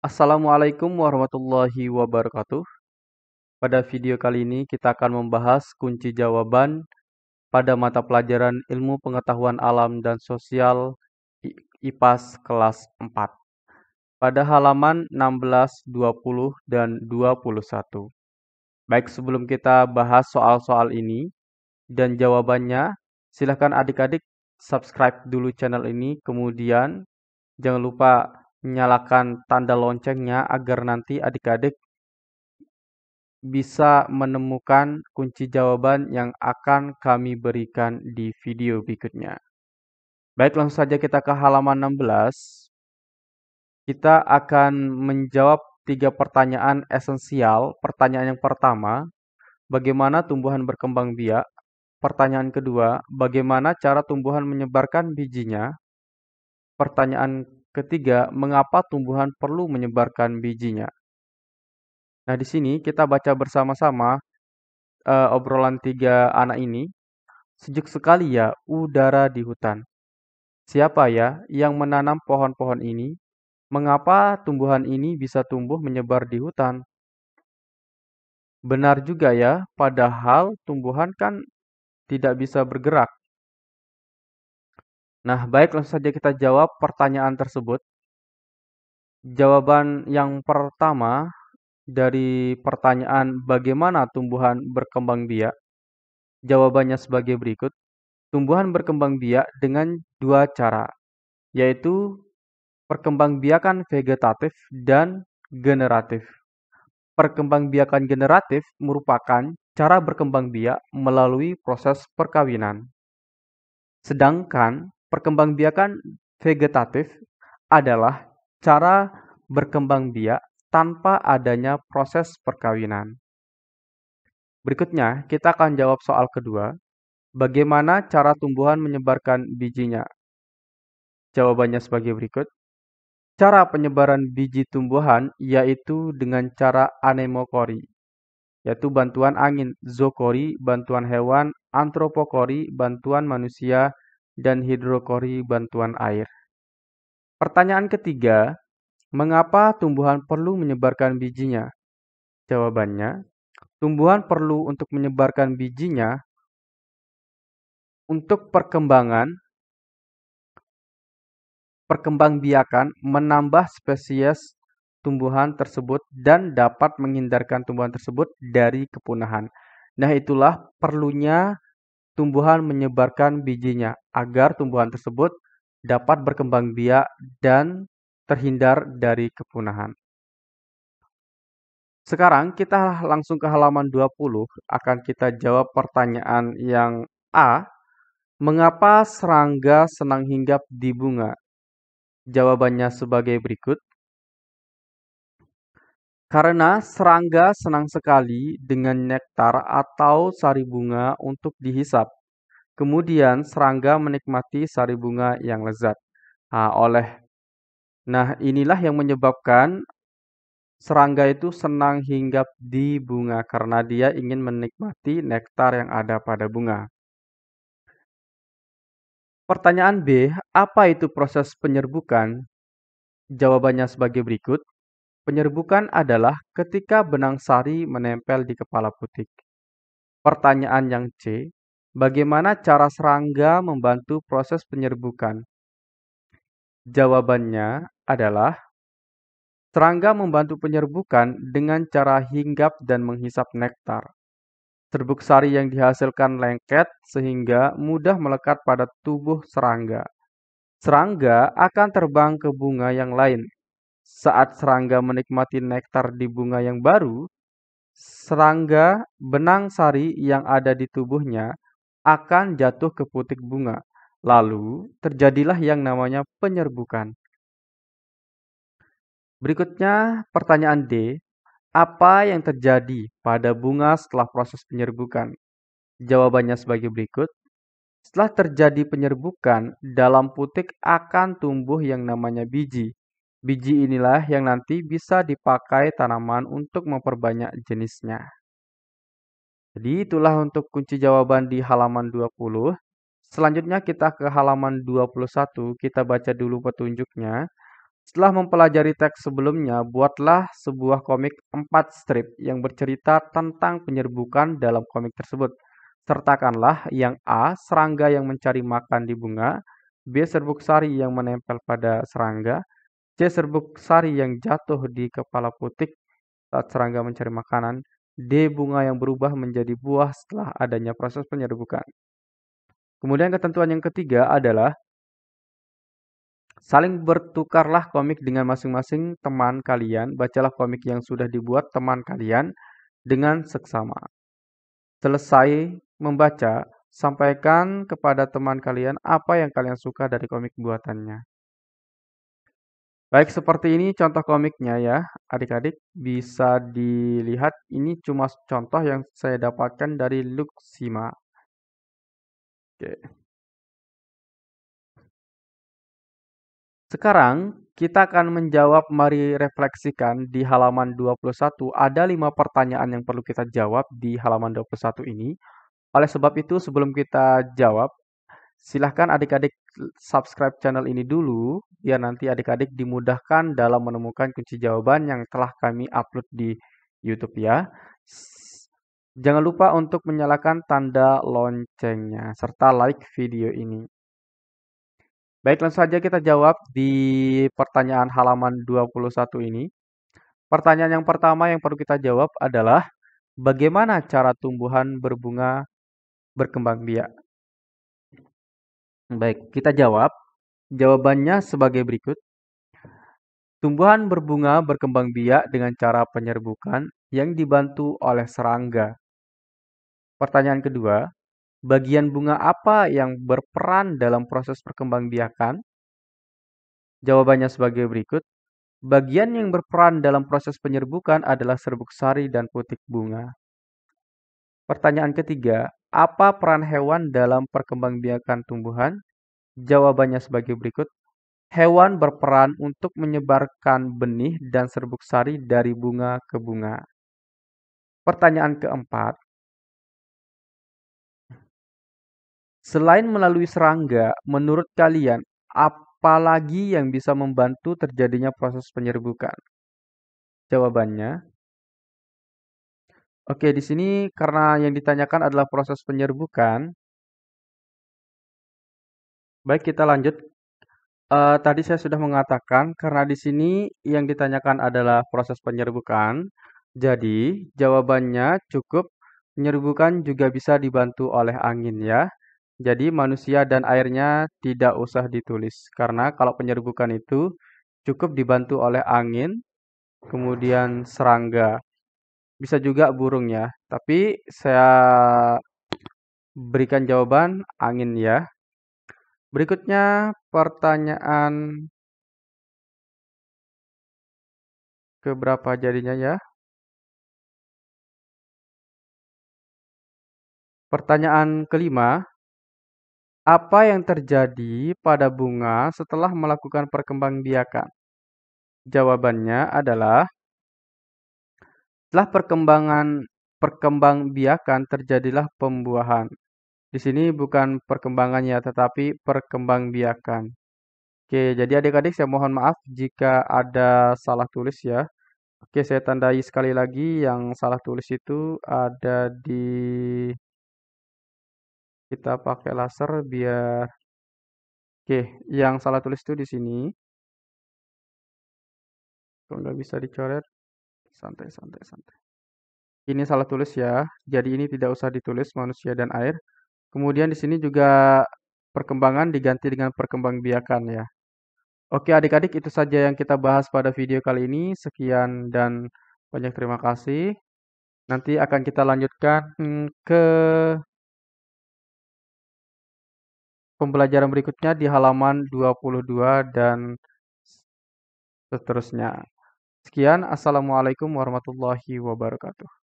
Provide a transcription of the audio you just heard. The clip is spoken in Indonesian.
Assalamualaikum warahmatullahi wabarakatuh. Pada video kali ini kita akan membahas kunci jawaban pada mata pelajaran Ilmu Pengetahuan Alam dan Sosial IPAS kelas 4 pada halaman 16, 20, dan 21. Baik, sebelum kita bahas soal-soal ini dan jawabannya, silahkan adik-adik subscribe dulu channel ini, kemudian jangan lupa nyalakan tanda loncengnya agar nanti adik-adik bisa menemukan kunci jawaban yang akan kami berikan di video berikutnya. Baik, langsung saja kita ke halaman 16. Kita akan menjawab 3 pertanyaan esensial. Pertanyaan yang pertama, bagaimana tumbuhan berkembang biak? Pertanyaan kedua, bagaimana cara tumbuhan menyebarkan bijinya? Pertanyaan ketiga, mengapa tumbuhan perlu menyebarkan bijinya? Nah, di sini kita baca bersama-sama obrolan 3 anak ini. Sejuk sekali ya udara di hutan. Siapa ya yang menanam pohon-pohon ini? Mengapa tumbuhan ini bisa tumbuh menyebar di hutan? Benar juga ya, padahal tumbuhan kan tidak bisa bergerak. Nah, baik, langsung saja kita jawab pertanyaan tersebut. Jawaban yang pertama dari pertanyaan bagaimana tumbuhan berkembang biak, jawabannya sebagai berikut. Tumbuhan berkembang biak dengan 2 cara, yaitu perkembangbiakan vegetatif dan generatif. Perkembangbiakan generatif merupakan cara berkembang biak melalui proses perkawinan. Sedangkan perkembangbiakan vegetatif adalah cara berkembang biak tanpa adanya proses perkawinan. Berikutnya, kita akan jawab soal kedua. Bagaimana cara tumbuhan menyebarkan bijinya? Jawabannya sebagai berikut. Cara penyebaran biji tumbuhan yaitu dengan cara anemokori, yaitu bantuan angin, zookori, bantuan hewan, antropokori, bantuan manusia, dan hidrokori, bantuan air. Pertanyaan ketiga, mengapa tumbuhan perlu menyebarkan bijinya? Jawabannya, tumbuhan perlu untuk menyebarkan bijinya untuk perkembangbiakan menambah spesies tumbuhan tersebut dan dapat menghindarkan tumbuhan tersebut dari kepunahan. Nah, itulah perlunya tumbuhan menyebarkan bijinya agar tumbuhan tersebut dapat berkembang biak dan terhindar dari kepunahan. Sekarang kita langsung ke halaman 20, akan kita jawab pertanyaan yang A. Mengapa serangga senang hinggap di bunga? Jawabannya sebagai berikut. Karena serangga senang sekali dengan nektar atau sari bunga untuk dihisap. Kemudian serangga menikmati sari bunga yang lezat. Nah, inilah yang menyebabkan serangga itu senang hinggap di bunga karena dia ingin menikmati nektar yang ada pada bunga. Pertanyaan B, apa itu proses penyerbukan? Jawabannya sebagai berikut. Penyerbukan adalah ketika benang sari menempel di kepala putik. Pertanyaan yang C, bagaimana cara serangga membantu proses penyerbukan? Jawabannya adalah serangga membantu penyerbukan dengan cara hinggap dan menghisap nektar. Serbuk sari yang dihasilkan lengket sehingga mudah melekat pada tubuh serangga. Serangga akan terbang ke bunga yang lain. Saat serangga menikmati nektar di bunga yang baru, serangga benang sari yang ada di tubuhnya akan jatuh ke putik bunga. Lalu terjadilah yang namanya penyerbukan. Berikutnya pertanyaan D. Apa yang terjadi pada bunga setelah proses penyerbukan? Jawabannya sebagai berikut. Setelah terjadi penyerbukan, dalam putik akan tumbuh yang namanya biji. Biji inilah yang nanti bisa dipakai tanaman untuk memperbanyak jenisnya. Jadi itulah untuk kunci jawaban di halaman 20. Selanjutnya kita ke halaman 21, kita baca dulu petunjuknya. Setelah mempelajari teks sebelumnya, buatlah sebuah komik 4 strip yang bercerita tentang penyerbukan dalam komik tersebut. Sertakanlah yang A. Serangga yang mencari makan di bunga, B. Serbuk sari yang menempel pada serangga, C. Serbuk sari yang jatuh di kepala putik saat serangga mencari makanan, D. Bunga yang berubah menjadi buah setelah adanya proses penyerbukan. Kemudian ketentuan yang ketiga adalah saling bertukarlah komik dengan masing-masing teman kalian. Bacalah komik yang sudah dibuat teman kalian dengan seksama. Selesai membaca, sampaikan kepada teman kalian apa yang kalian suka dari komik buatannya. Baik, seperti ini contoh komiknya ya, adik-adik. Bisa dilihat, ini cuma contoh yang saya dapatkan dari Luxima. Oke. Sekarang kita akan menjawab, mari refleksikan di halaman 21. Ada 5 pertanyaan yang perlu kita jawab di halaman 21 ini. Oleh sebab itu sebelum kita jawab, silahkan adik-adik subscribe channel ini dulu, biar nanti adik-adik dimudahkan dalam menemukan kunci jawaban yang telah kami upload di YouTube ya. Jangan lupa untuk menyalakan tanda loncengnya, serta like video ini. Baik, langsung saja kita jawab di pertanyaan halaman 21 ini. Pertanyaan yang pertama yang perlu kita jawab adalah, bagaimana cara tumbuhan berbunga berkembang biak? Baik, kita jawab. Jawabannya sebagai berikut. Tumbuhan berbunga berkembang biak dengan cara penyerbukan yang dibantu oleh serangga. Pertanyaan kedua, bagian bunga apa yang berperan dalam proses perkembangbiakan? Jawabannya sebagai berikut. Bagian yang berperan dalam proses penyerbukan adalah serbuk sari dan putik bunga. Pertanyaan ketiga, apa peran hewan dalam perkembangbiakan tumbuhan? Jawabannya sebagai berikut. Hewan berperan untuk menyebarkan benih dan serbuk sari dari bunga ke bunga. Pertanyaan keempat, selain melalui serangga, menurut kalian, apa lagi yang bisa membantu terjadinya proses penyerbukan? Jawabannya, oke, di sini karena yang ditanyakan adalah proses penyerbukan. Baik, kita lanjut. Tadi saya sudah mengatakan karena di sini yang ditanyakan adalah proses penyerbukan. Jadi, jawabannya cukup, penyerbukan juga bisa dibantu oleh angin ya. Jadi manusia dan airnya tidak usah ditulis. Karena kalau penyerbukan itu cukup dibantu oleh angin, kemudian serangga. Bisa juga burung ya. Tapi saya berikan jawaban angin ya. Berikutnya pertanyaan keberapa jadinya ya? Pertanyaan kelima, apa yang terjadi pada bunga setelah melakukan perkembangbiakan? Jawabannya adalah setelah perkembangbiakan terjadilah pembuahan. Di sini bukan perkembangan ya, tetapi perkembangbiakan. Oke, jadi adik-adik saya mohon maaf jika ada salah tulis ya. Oke, saya tandai sekali lagi yang salah tulis itu ada di, kita pakai laser biar, oke, yang salah tulis itu di sini. Kalau nggak bisa dicoret, santai, santai, santai. Ini salah tulis ya, jadi ini tidak usah ditulis manusia dan air. Kemudian di sini juga perkembangan diganti dengan perkembangbiakan ya. Oke adik-adik, itu saja yang kita bahas pada video kali ini. Sekian dan banyak terima kasih. Nanti akan kita lanjutkan ke pembelajaran berikutnya di halaman 22 dan seterusnya. Sekian, Assalamualaikum warahmatullahi wabarakatuh.